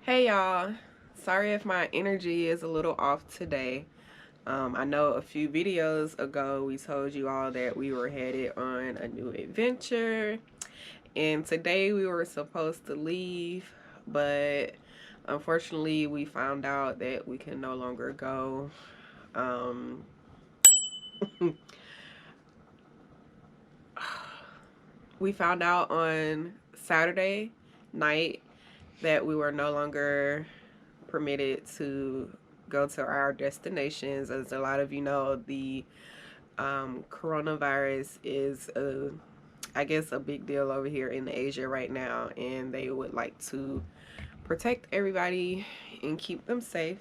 Hey y'all, sorry if my energy is a little off today. I know a few videos ago we told you all that we were headed on a new adventure, and today we were supposed to leave, but unfortunately we found out that we can no longer go. Um, we found out on Saturday night that we were no longer permitted to go to our destinations. As a lot of you know, the coronavirus is I guess a big deal over here in Asia right now, and they would like to protect everybody and keep them safe.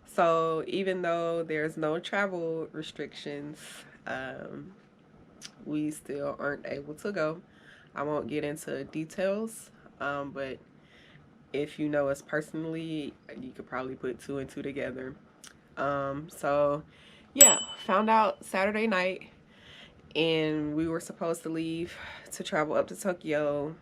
So even though there's no travel restrictions, um, we still aren't able to go. I won't get into details, but if you know us personally, you could probably put two and two together. So yeah, found out Saturday night, and we were supposed to leave to travel up to Tokyo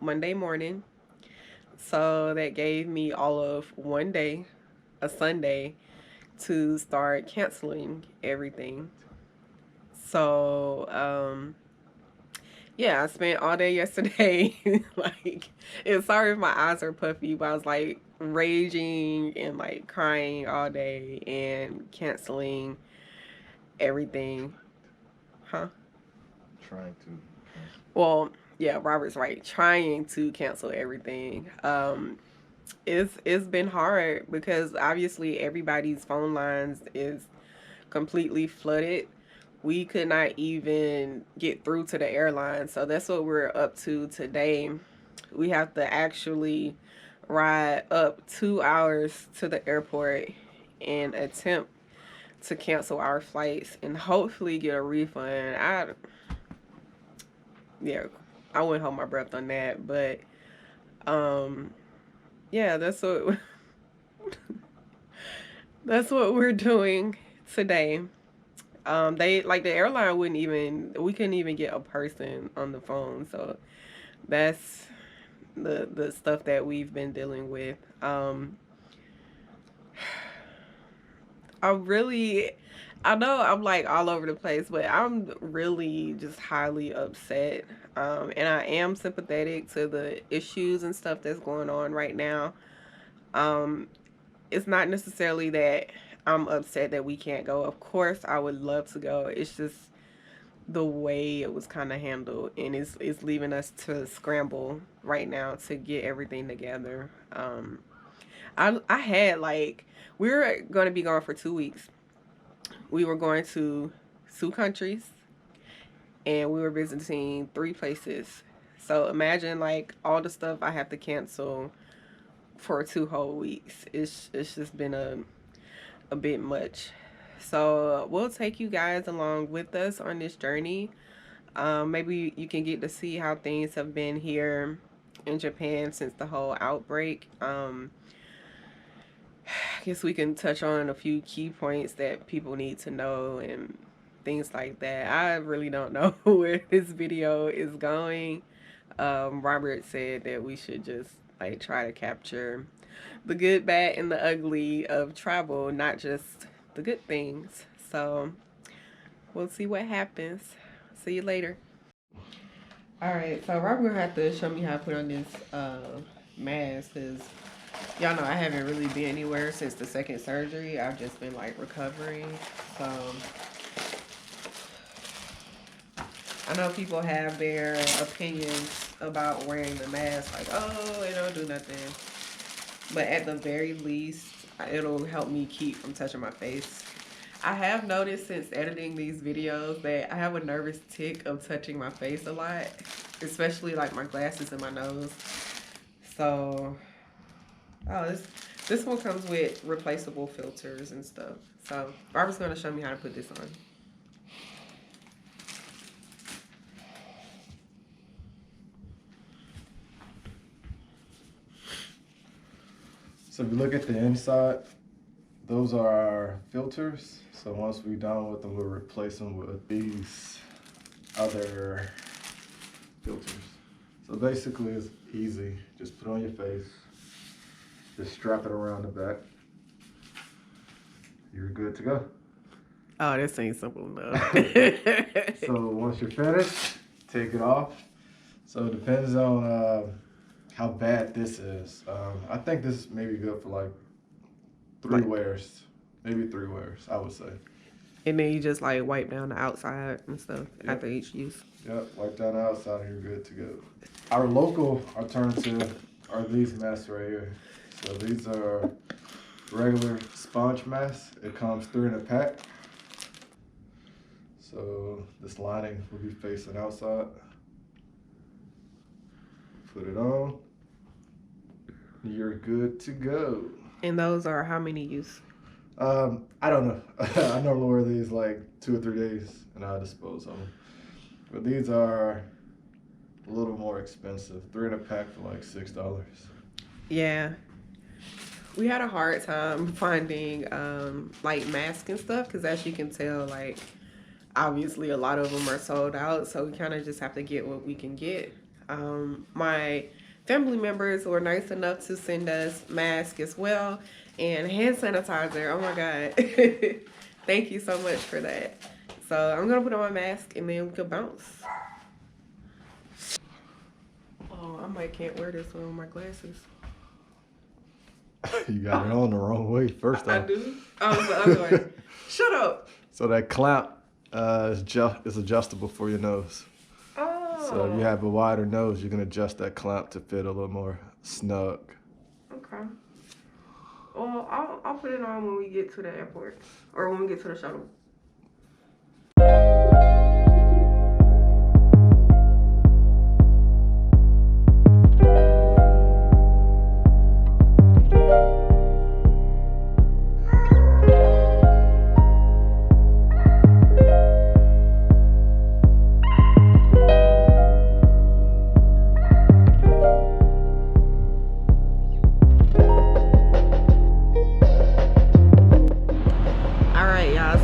Monday morning. So that gave me all of one day, a Sunday, to start canceling everything. So, yeah, I spent all day yesterday, like, and sorry if my eyes are puffy, but I was like raging and like crying all day and canceling everything. Huh? Trying to. Well, yeah, Robert's right. Trying to cancel everything. It's been hard because obviously everybody's phone lines is completely flooded. We could not even get through to the airline. So that's what we're up to today. We have to actually ride up 2 hours to the airport and attempt to cancel our flights and hopefully get a refund. Yeah, I wouldn't hold my breath on that, but um yeah, that's what we're doing today. They like the airline wouldn't even we couldn't even get a person on the phone, so that's the stuff that we've been dealing with. I really, I know I'm like all over the place, but I'm really just highly upset. And I am sympathetic to the issues and stuff that's going on right now. Um, it's not necessarily that I'm upset that we can't go. Of course, I would love to go. It's just the way it was kind of handled, and it's leaving us to scramble right now to get everything together. I had like we were going to be gone for 2 weeks. We were going to two countries, and we were visiting three places. So imagine like all the stuff I have to cancel for 2 whole weeks. It's just been a bit much. So we'll take you guys along with us on this journey. Maybe you can get to see how things have been here in Japan since the whole outbreak. I guess we can touch on a few key points that people need to know and things like that. I really don't know where this video is going. Robert said that we should just like try to capture the good, bad, and the ugly of travel, not just the good things. So we'll see what happens. See you later. All right, so Robert gonna have to show me how to put on this mask because y'all know I haven't really been anywhere since the second surgery. I've just been like recovering. So I know people have their opinions about wearing the mask, like, oh, it don't do nothing. But at the very least, it'll help me keep from touching my face. I have noticed since editing these videos that I have a nervous tick of touching my face a lot, especially like my glasses and my nose. So, oh, this one comes with replaceable filters and stuff. So, Barbara's gonna show me how to put this on. So if you look at the inside, those are our filters. So once we're done with them, we'll replace them with these other filters. So basically it's easy. Just put it on your face. Just strap it around the back. You're good to go. Oh, this ain't simple enough. So once you're finished, take it off. So it depends on how bad this is. I think this may be good for like three wears. Maybe 3 wears, I would say. And then you just like wipe down the outside and stuff after each use. Yep, wipe down the outside and you're good to go. Our local alternative are these masks right here. So these are regular sponge masks. It comes 3 in a pack. So this lining will be facing outside. Put it on. You're good to go. And those are how many use? I don't know. I normally wear these like 2 or 3 days and I dispose of them. But these are a little more expensive. 3 in a pack for like $6. Yeah. We had a hard time finding like masks and stuff because as you can tell, like obviously a lot of them are sold out. So we kind of just have to get what we can get. My family members were nice enough to send us masks as well and hand sanitizer. Oh my God. Thank you so much for that. So I'm going to put on my mask and then we can bounce. Oh, I might can't wear this one with my glasses. You got it on the wrong way first off. I do? Oh, it's the other way. Shut up. So that clamp is adjustable for your nose. Oh. So if you have a wider nose, you can adjust that clamp to fit a little more snug. Okay. Well, I'll put it on when we get to the airport or when we get to the shuttle.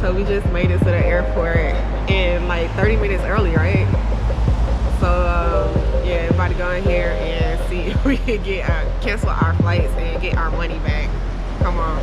So we just made it to the airport in like 30 minutes early, right? So yeah, about to go in here and see if we can get cancel our flights and get our money back. Come on.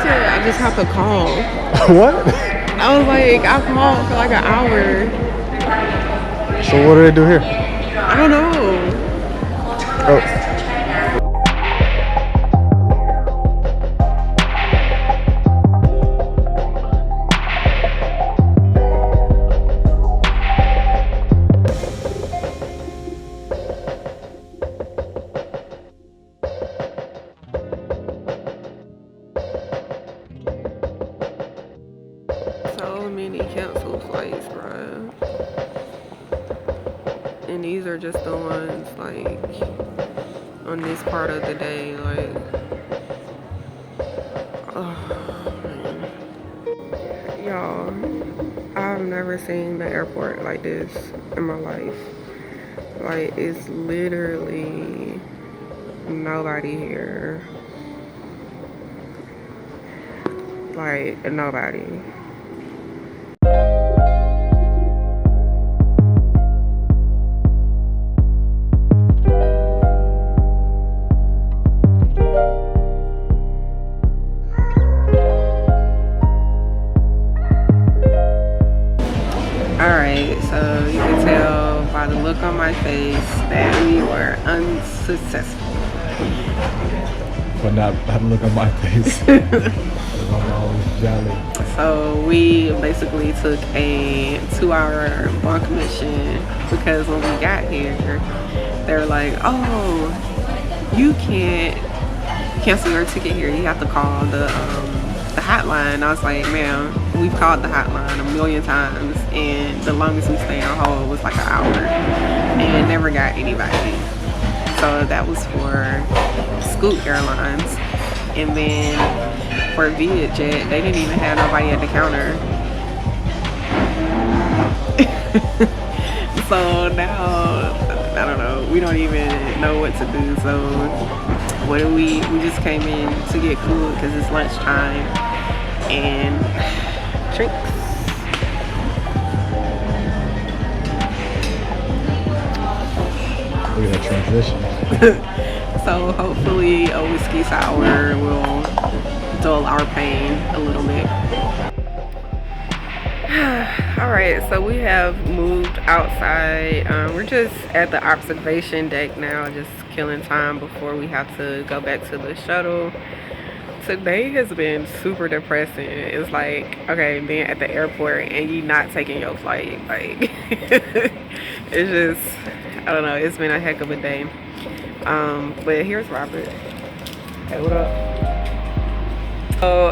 I just have to call. What? I was like, I called for like an hour. So what do they do here? I don't know. Oh. So many canceled flights, bro. And these are just the ones like on this part of the day, like oh man. Y'all, I've never seen the airport like this in my life. Like it's literally nobody here. Like nobody. Alright, so you can tell by the look on my face that we were unsuccessful. But not by the look on my face. I'm always jolly. So we basically took a 2-hour bunk mission because when we got here, they were like, oh, you can't cancel your ticket here. You have to call the hotline. I was like, ma'am, we've called the hotline 1,000,000 times and the longest we stayed on hold was like an hour and never got anybody. So that was for Scoot Airlines. And then for Vietjet, they didn't even have nobody at the counter. So now, I don't know, we don't even know what to do. So what do we just came in to get food because it's lunchtime and drinks. Look at that transition. So hopefully a whiskey sour will dull our pain a little bit. Alright, so we have moved outside. We're just at the observation deck now, just killing time before we have to go back to the shuttle. Today has been super depressing. It's like, okay, being at the airport and you not taking your flight, like it's just, I don't know, it's been a heck of a day. But here's Robert. Hey, what up? So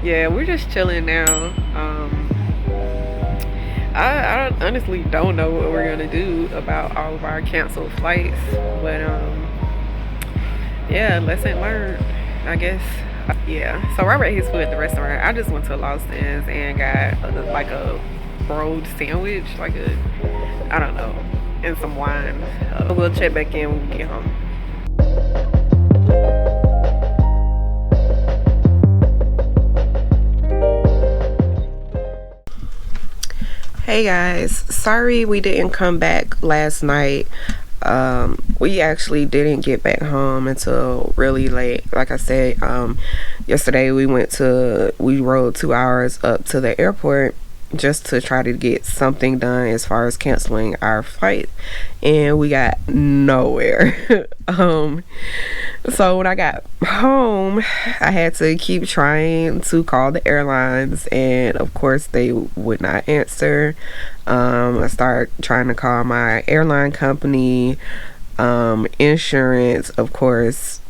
yeah, we're just chilling now. I honestly don't know what we're gonna do about all of our canceled flights, but yeah, lesson learned, I guess. Yeah, so Robert ate his food at the restaurant. I just went to Lawson's and got like a rolled sandwich, like a, I don't know, and some wine. We'll check back in when we get home. Hey guys, sorry we didn't come back last night. We actually didn't get back home until really late. Like I said, yesterday we rode 2 hours up to the airport just to try to get something done as far as canceling our flight, and we got nowhere. So when I got home, I had to keep trying to call the airlines, and of course they would not answer. I started trying to call my airline company, insurance, of course,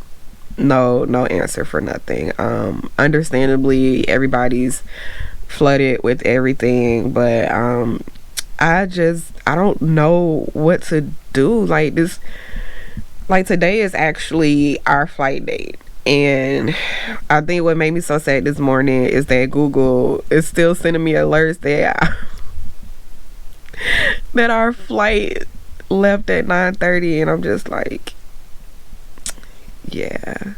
no answer for nothing. Understandably, everybody's flooded with everything, but I don't know what to do. Like this, like today is actually our flight date, and I think what made me so sad this morning is that Google is still sending me alerts that that our flight left at 9:30, and I'm just like, yeah.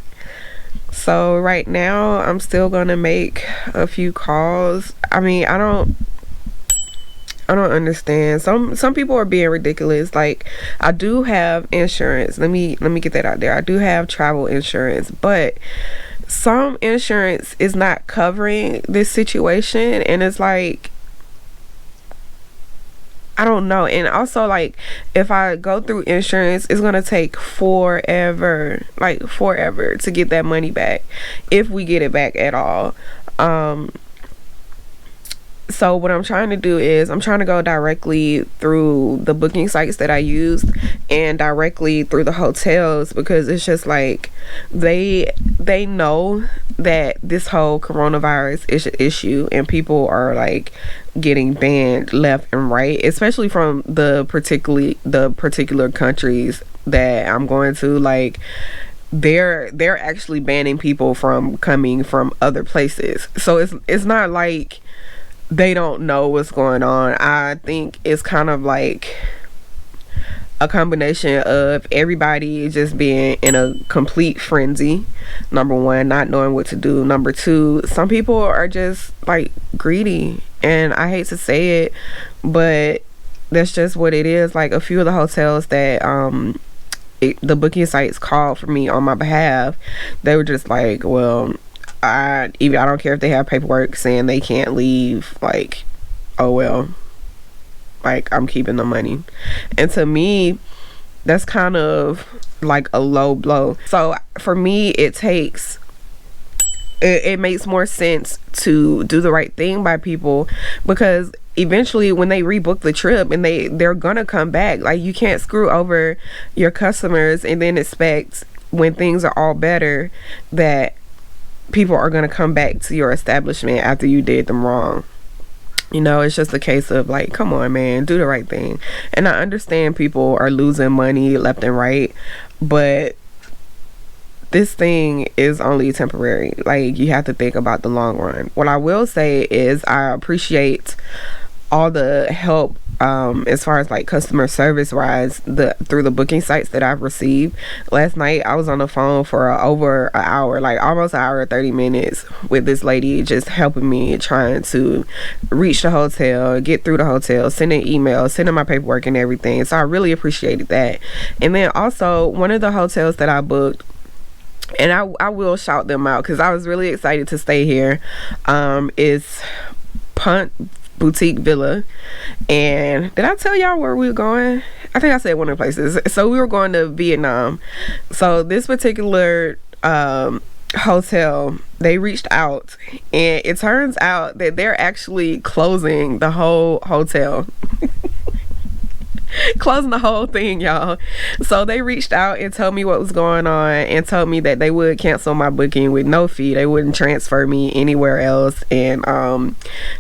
So right now I'm still gonna make a few calls. I mean, I don't understand. Some people are being ridiculous. Like, I do have insurance. Let me get that out there. I do have travel insurance, but some insurance is not covering this situation, and it's like, I don't know. And also, like, if I go through insurance, it's gonna take forever, like forever, to get that money back, if we get it back at all. So what I'm trying to do is I'm trying to go directly through the booking sites that I used and directly through the hotels, because it's just like they know that this whole coronavirus is an issue, and people are like getting banned left and right, especially from the particular countries that I'm going to. Like, they're actually banning people from coming from other places. So it's not like they don't know what's going on. I think it's kind of like a combination of everybody just being in a complete frenzy. Number one, not knowing what to do. Number two, some people are just like greedy, and I hate to say it, but that's just what it is. Like, a few of the hotels that the booking sites called for me on my behalf, they were just like, well, I don't care if they have paperwork saying they can't leave. Like, oh well, like, I'm keeping the money. And to me, that's kind of like a low blow. So for me, it makes more sense to do the right thing by people, because eventually when they rebook the trip and they're gonna come back, like, you can't screw over your customers and then expect, when things are all better, that people are going to come back to your establishment after you did them wrong. You know, it's just a case of like, come on, man, do the right thing. And I understand people are losing money left and right, but this thing is only temporary. Like, you have to think about the long run. What I will say is I appreciate all the help, as far as like customer service wise, through the booking sites that I've received. Last night I was on the phone for over an hour, like almost an hour and 30 minutes, with this lady just helping me, trying to reach the hotel, get through the hotel, sending emails, sending my paperwork and everything. So I really appreciated that. And then also, one of the hotels that I booked, and I will shout them out because I was really excited to stay here, is Punt Boutique Villa. And did I tell y'all where we were going? I think I said one of the places. So we were going to Vietnam. So this particular hotel, they reached out, and it turns out that they're actually closing the whole hotel. Closing the whole thing, y'all. So they reached out and told me what was going on, and told me that they would cancel my booking with no fee. They wouldn't transfer me anywhere else, and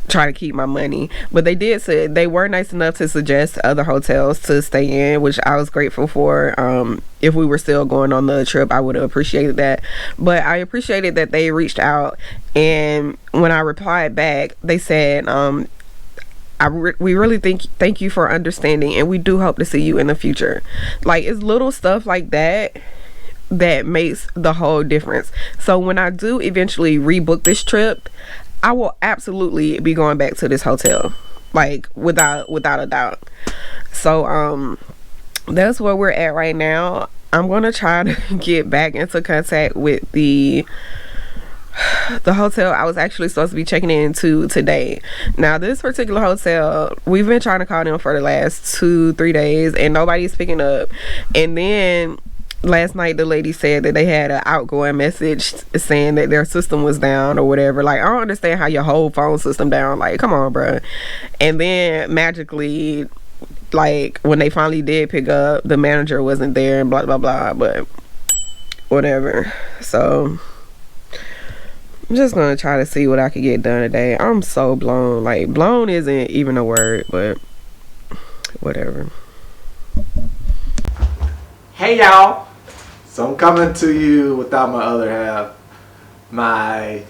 try to keep my money. But they did say they were nice enough to suggest other hotels to stay in, which I was grateful for. If we were still going on the trip, I would have appreciated that. But I appreciated that they reached out, and when I replied back, they said, we really thank you for understanding, and we do hope to see you in the future. Like, it's little stuff like that that makes the whole difference. So when I do eventually rebook this trip, I will absolutely be going back to this hotel, like without a doubt. So that's where we're at right now. I'm gonna try to get back into contact with the hotel I was actually supposed to be checking into today. Now, this particular hotel, we've been trying to call them for the last 2-3 days, and nobody's picking up. And then last night the lady said that they had an outgoing message saying that their system was down or whatever. Like, I don't understand how your whole phone system down. Like, come on, bruh. And then magically, like, when they finally did pick up, the manager wasn't there and blah blah blah. But whatever. So I'm just gonna try to see what I can get done today. I'm so blown. Like, blown isn't even a word, but whatever. Hey y'all! So I'm coming to you without my other half, my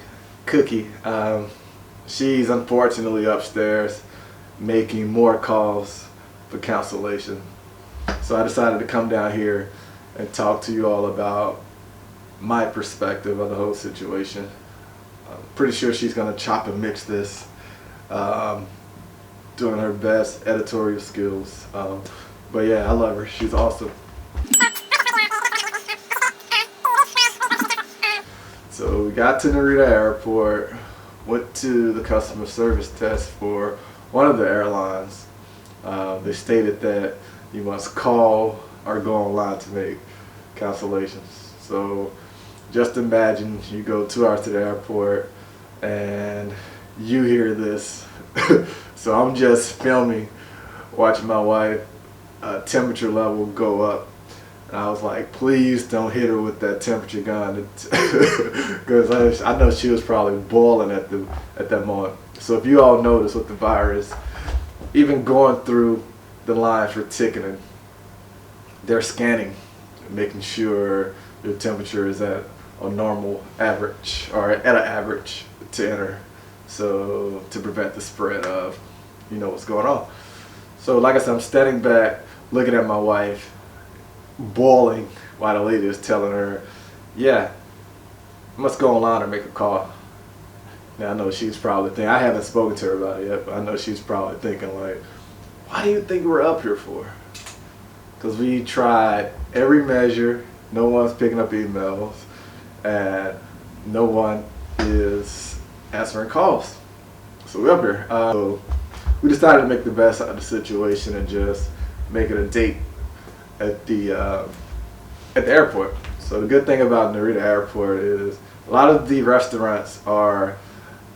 cookie. She's unfortunately upstairs making more calls for cancellation. So I decided to come down here and talk to you all about my perspective of the whole situation. I'm pretty sure she's gonna chop and mix this, doing her best editorial skills. But yeah, I love her. She's awesome. So we got to Narita Airport, went to the customer service test for one of the airlines. They stated that you must call or go online to make cancellations. So just imagine you go 2 hours to the airport and you hear this. So I'm just filming, watching my wife temperature level go up. And I was like, please don't hit her with that temperature gun, because I know she was probably boiling at that moment. So if you all notice with the virus, even going through the lines for ticketing, they're scanning, making sure your temperature is at a normal average, or at an average to enter, so to prevent the spread of, you know, what's going on. So like I said, I'm standing back looking at my wife boiling while the lady is telling her, yeah, I must go online or make a call. Now I know she's probably thinking, I haven't spoken to her about it yet, but I know she's probably thinking like, why do you think we're up here for? Because we tried every measure, no one's picking up emails, and no one is answering calls. So we're up here. So we decided to make the best out of the situation and just make it a date at the airport. So the good thing about Narita Airport is a lot of the restaurants are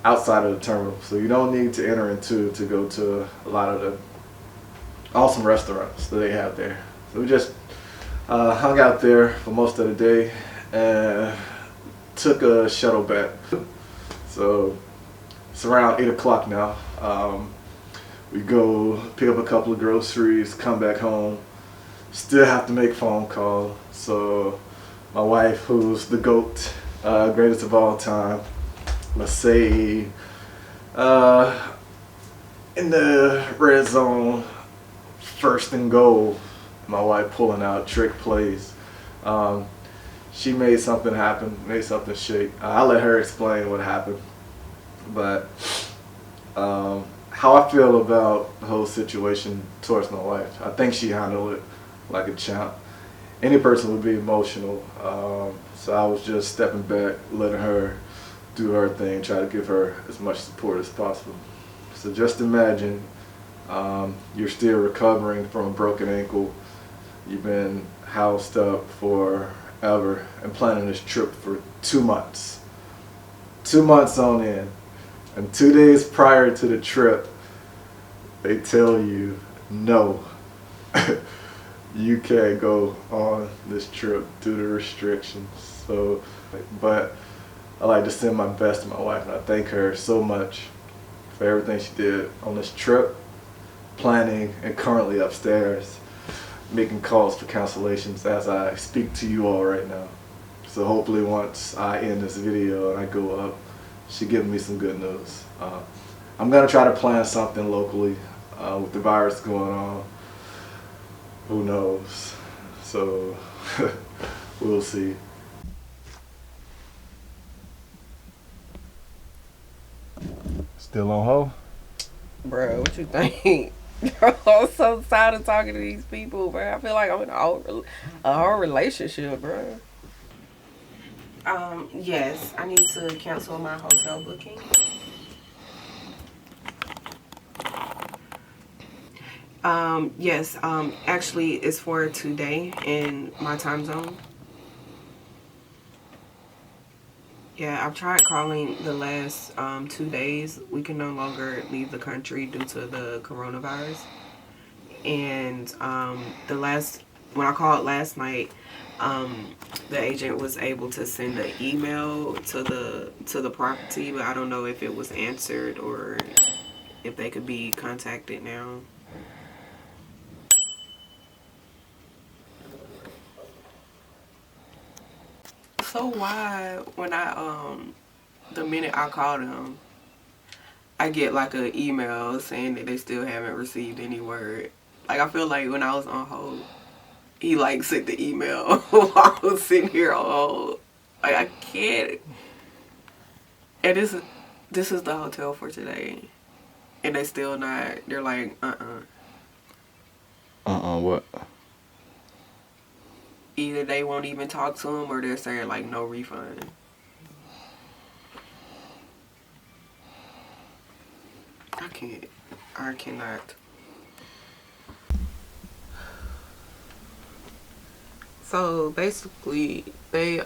outside of the terminal, so you don't need to enter into to go to a lot of the awesome restaurants that they have there. So we just hung out there for most of the day and took a shuttle back. So it's around 8 o'clock now. We go pick up a couple of groceries, come back home, still have to make phone calls. So my wife, who's the GOAT, greatest of all time, let's say in the red zone, first and goal, my wife pulling out trick plays. She made something happen, made something shake. I'll let her explain what happened. But how I feel about the whole situation towards my wife, I think she handled it like a champ. Any person would be emotional. So I was just stepping back, letting her do her thing, try to give her as much support as possible. So just imagine you're still recovering from a broken ankle. You've been housed up forever and planning this trip for 2 months. 2 months on end. And 2 days prior to the trip, they tell you, no, you can't go on this trip due to restrictions. So, but I like to send my best to my wife, and I thank her so much for everything she did on this trip, planning, and currently upstairs making calls for cancellations as I speak to you all right now. So hopefully once I end this video and I go up, she gives me some good news. I'm gonna try to plan something locally with the virus going on. Who knows? So we'll see. Still on hold? Bro, what you think? I'm so tired of talking to these people, bro. I feel like I'm in a whole relationship, bro. Yes, I need to cancel my hotel booking. Yes, actually it's for today in my time zone. Yeah, I've tried calling the last 2 days. We can no longer leave the country due to the coronavirus. And when I called last night, the agent was able to send an email to the property, but I don't know if it was answered or if they could be contacted now. So why when the minute I call them, I get like an email saying that they still haven't received any word? Like, I feel like when I was on hold, he like sent the email while I was sitting here on hold. Like, I can't. And this is the hotel for today, and they still not. They're like, What? Either they won't even talk to him, or they're saying like no refund. I can't. I cannot. So basically, they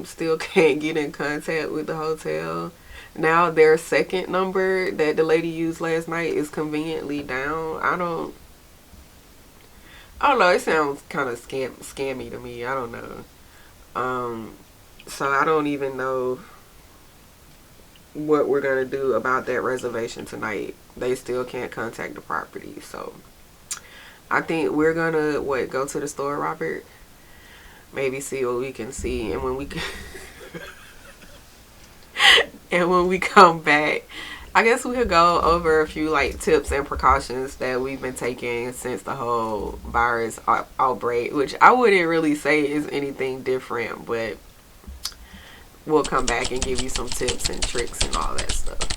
still can't get in contact with the hotel. Now their second number that the lady used last night is conveniently down. I don't know. It sounds kind of scammy to me. I don't know. So I don't even know what we're gonna do about that reservation tonight. They still can't contact the property. So I think we're gonna go to the store, Robert. Maybe see what we can see, and when we and when we come back, I guess we'll go over a few like tips and precautions that we've been taking since the whole virus outbreak, which I wouldn't really say is anything different, but we'll come back and give you some tips and tricks and all that stuff.